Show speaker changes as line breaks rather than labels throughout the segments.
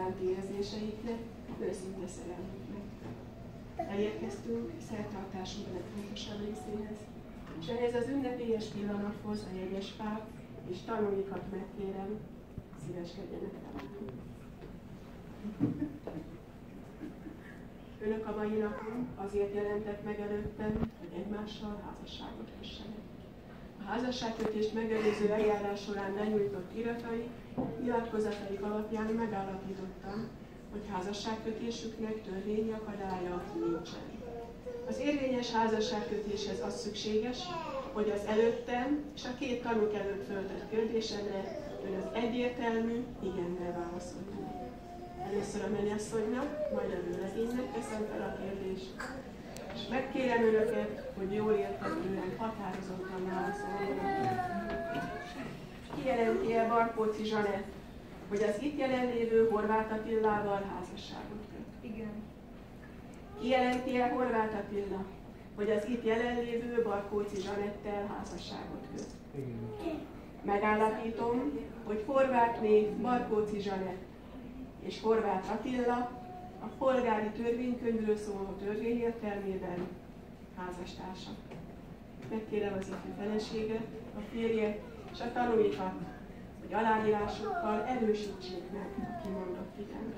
iránti érzéseiknek, őszinte szerelmüknek. Elérkeztünk szertartásunk legfontosabb részéhez, és ehhez az ünnepélyes pillanathoz a jegyes fák és tanúikat megkérem, szíveskedjenek velem. Önök a mai napon azért jelentek meg előttem, hogy egymással házasságot kössenek. A házasságkötést megelőző eljárás során benyújtott iratai, nyilatkozataik alapján megállapítottam, hogy házasságkötésüknek törvényi akadálya nincsen. Az érvényes házasságkötéshez az szükséges, hogy az előttem és a két tanúk előtt föltett kérdésemre önök egyértelmű igennel válaszolnak. Először a mennyasszonynak, majd a vőlegénynek teszem fel a kérdést, és megkérem önöket, hogy jól érthetően, határozottan válaszoljanak. Kijelenti-e Barkóczy Zsanett, hogy az itt jelenlévő Horváth Attilával házasságot köt?
Igen.
Kijelenti-e Horváth Attila, hogy az itt jelenlévő Barkóczy Zsanettel házasságot köt?
Igen.
Megállapítom, hogy Horváthné Barkóczy Zsanett és Horváth Attila a polgári törvénykönyvről szóló törvény értelmében házastársak. Megkérem az ifjú feleséget, a férjet és a tanúikat, hogy aláírásukkal erősítsék meg a kimondott igent.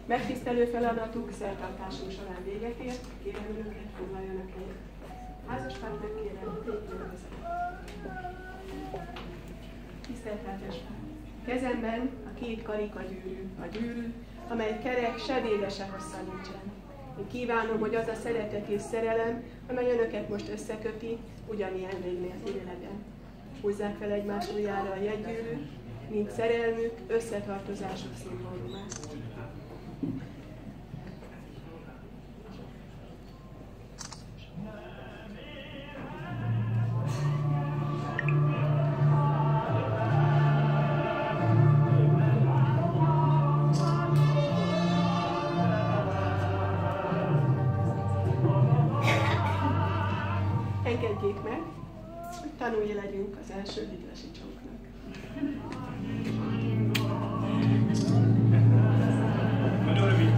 Megtisztelő feladatuk szertartásunk során véget ért, kérem önöket, foglaljanak helyet. Házaspárt megkérem, lépjenek tisztelt házaspárt! Kezemben a két karikagyűrű, a gyűrű, amely kerek, se vége, se hossza nincsen. Én kívánom, hogy az a szeretet és szerelem, amely önöket most összeköti, ugyanilyen végnél legyen. Húzzák fel egymás ujjára a jegygyűrűt, mint szerelmük, összetartozásuk szimbólumát. Engedjék meg, hogy tanulni legyünk az első higlasi csóknak.
Nagyon rövid.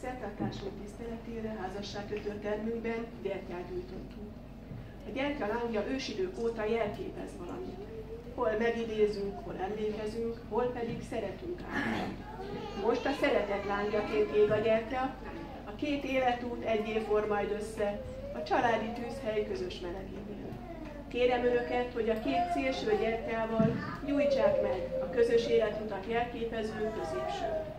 Szertartásunk tiszteletére házasságkötő termünkben gyertyát gyújtottunk. A gyertyalángja ősidők óta jelképez valamit. Hol megidézünk, hol emlékezünk, hol pedig szeretünk át. Most a szeretet lángjaként ég a gyertya, a két életút egyé forr majd össze, a családi tűzhely közös melegénél. Kérem Önöket, hogy a két szélső gyertyával gyújtsák meg a közös életutat jelképező középsőt.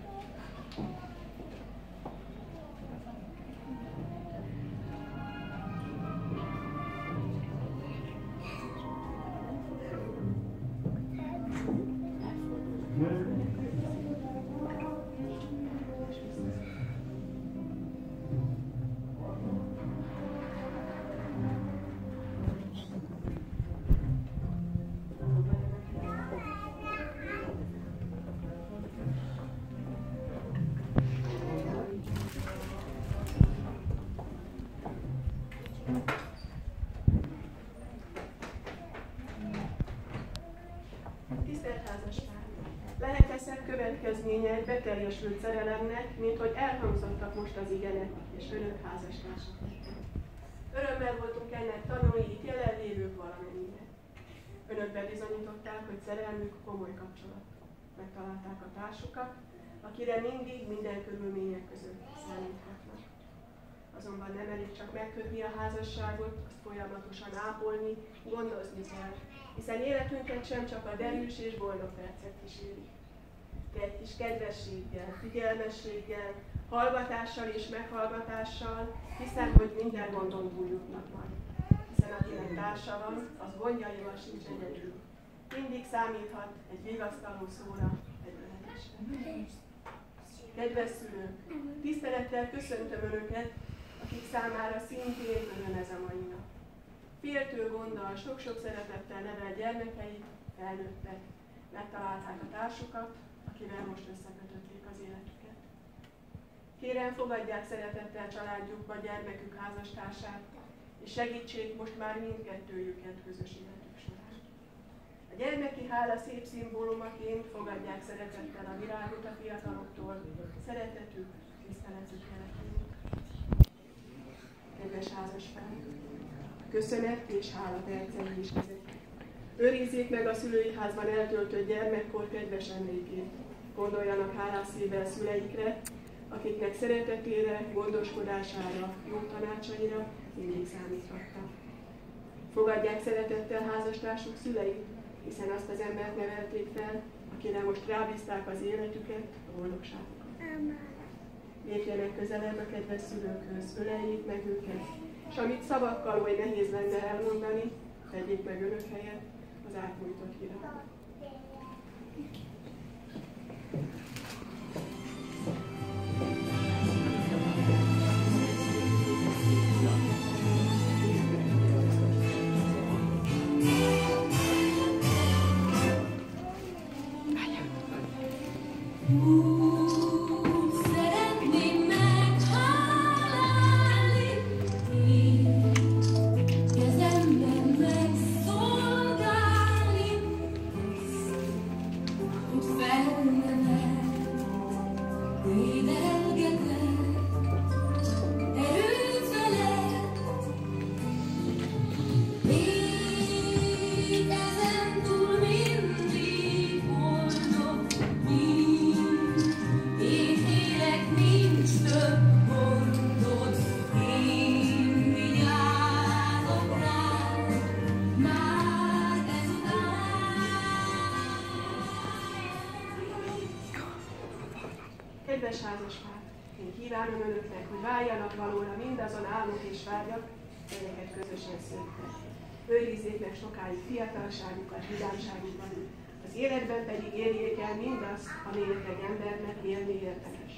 Tisztelt házaspár! Lehet-e szebb következménye egy beteljesült szerelemnek, mint hogy elhangzottak most az igenek, és Önök házastársak lettek? Örömmel voltunk ennek tanulni itt jelenlévők valamennyire. Önök bebizonyították, hogy szerelmük komoly kapcsolat. Megtalálták a társukat, akire mindig, minden körülmények között számíthatnak. Azonban nem elég csak megkötni a házasságot, azt folyamatosan ápolni, gondozni kell, hiszen életünket sem csak a derűs és boldog percek kísérik. De egy kis kedvességgel, figyelmességgel, hallgatással és meghallgatással, hiszem, hogy minden gondon túl jutnak majd. Hiszen akinek társa van, az gondjaival sincs egyedül. Mindig számíthat egy vigasztaló szóra, egy ölelésre. Kedves szülők, tisztelettel köszöntöm Önöket, akik számára szintén öröm ez a mai nap. Féltő gonddal, sok-sok szeretettel nevelt gyermekeik felnőttek, megtalálták a társukat, akivel most összekötötték az életüket. Kérem, fogadják szeretettel családjukba gyermekük házastársát, és segítsék most már mindkettőjüket közös életük során. A gyermeki hála szép szimbólumaként fogadják szeretettel a virágot a fiataloktól, szeretetük, tiszteletük jeletünk. Kedves házaspár! Köszönet és hála percei is ezek. Őrizzék meg a szülői házban eltöltött gyermekkor kedves emlékét. Gondoljanak hálás szívvel szüleikre, akiknek szeretetére, gondoskodására, jó tanácsaira mindig számíthattak. Fogadják szeretettel házastársuk szüleit, hiszen azt az embert nevelték fel, akire most rábízták az életüket, a boldogságukat. Lépjenek közelebb a kedves szülőkhöz, öleljék meg őket, és amit szavakkal oly nehéz lenne elmondani, tegyék meg Önök helyett az átnyújtott virágot. Kedves házaspár, én kívánom Önöknek, hogy váljanak valóra mindazon álmok és vágyak, melyeket közösen születtek. Őrizzék meg sokáig fiatalságukat, vidámságukat, az életben pedig érjék el mindazt, ami egy embernek élni érdemes.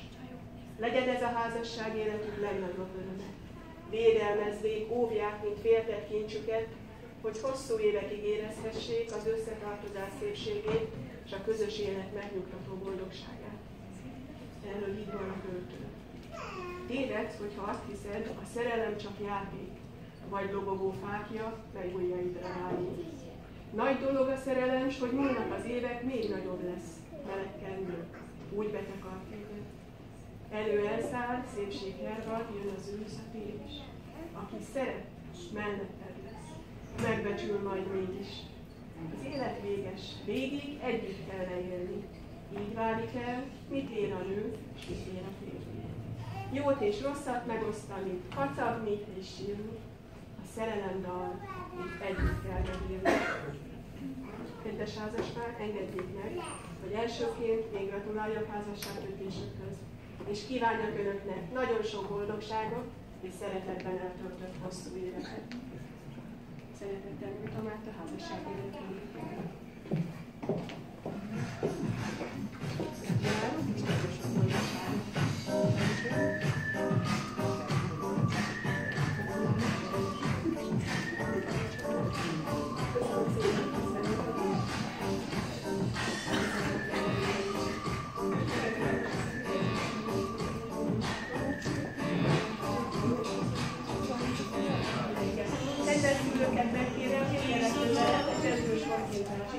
Legyen ez a házasság életük legnagyobb öröme. Védelmezzék, óvják, mint féltett kincsüket, hogy hosszú évekig érezhessék az összetartozás szépségét és a közös élet megnyugtató boldogságát. Erről így van a költő. Tévedsz, hogyha azt hiszed, a szerelem csak játék, vagy lobogó fákja, mely ujjaidra rányúl. Nagy dolog a szerelem, s hogy múlnak az évek, még nagyobb lesz. Meleg kendő, úgy betakar téged. Elő elszáll, szépség hervad, jön az ősz, a téves. Aki szeret, melletted lesz. Megbecsül majd mégis. Az élet véges, végig együtt kell leélni. Így válik el, mit ér a nő, és mit ér a férfi. Jót és rosszat megosztani, kacagni és sírni. A szerelemdal együtt kell megírni. Kedves házaspár, engedjék meg, hogy elsőként én gratuláljak házasságkötésükhöz, és kívánjak Önöknek nagyon sok boldogságot és szeretetben eltöltött hosszú éveket. Szeretettel nyújtom át a házassági értéket. Gratulálok, és nagyon sok boldogságot! Kedves szülőket megkérem, hogy jelentősen a kezdős vakintásra.